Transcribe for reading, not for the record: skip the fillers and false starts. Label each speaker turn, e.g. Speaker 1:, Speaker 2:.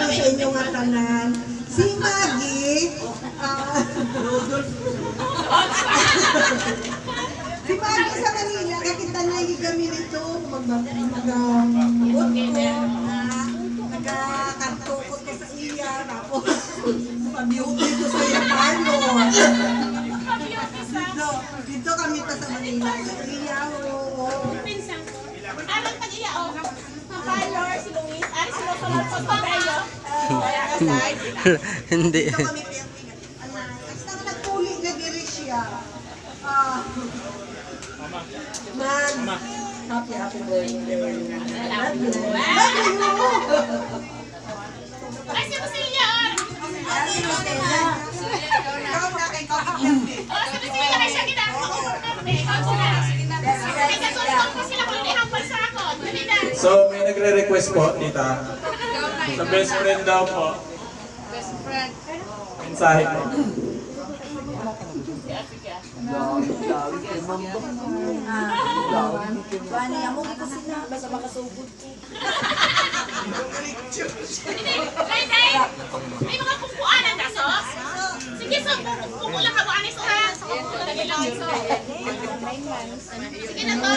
Speaker 1: sa inyong tanan. Si Maggie, si Maggie sa Manila, kakita na yung kami nito, nagkakartukot ko sa iya, tapos pa-beauty ko sa iya parlor. Dito kami ta sa Manila, sa iya,
Speaker 2: Pinsang ko. Alam pag-iya, oh. Parlor, si Luis. Ari, si Losolot sa Papayo. Kaya kasay.
Speaker 3: Hindi.
Speaker 1: dito kami basta nagpuli na diri siya. Happy birthday.
Speaker 2: Love you. Ay, si Lucia.
Speaker 1: Ikaw na kay Coffee
Speaker 2: Oh, si Lucia na siya kita. Ikaw sila. Ay, kasunod ko sila kung ihambal sa ako. Dali na.
Speaker 4: So, may nagre-request po, tita. Sa best friend daw po.
Speaker 2: Best friend.
Speaker 4: Mensahe po.
Speaker 1: Bani, amo ko sila basta makasugod ko.
Speaker 2: Hindi, day. May mga kumpuanan na, sos. Sige, so, kumulang ka mo, anis ha. Sa kumpulan nila. Sige na to.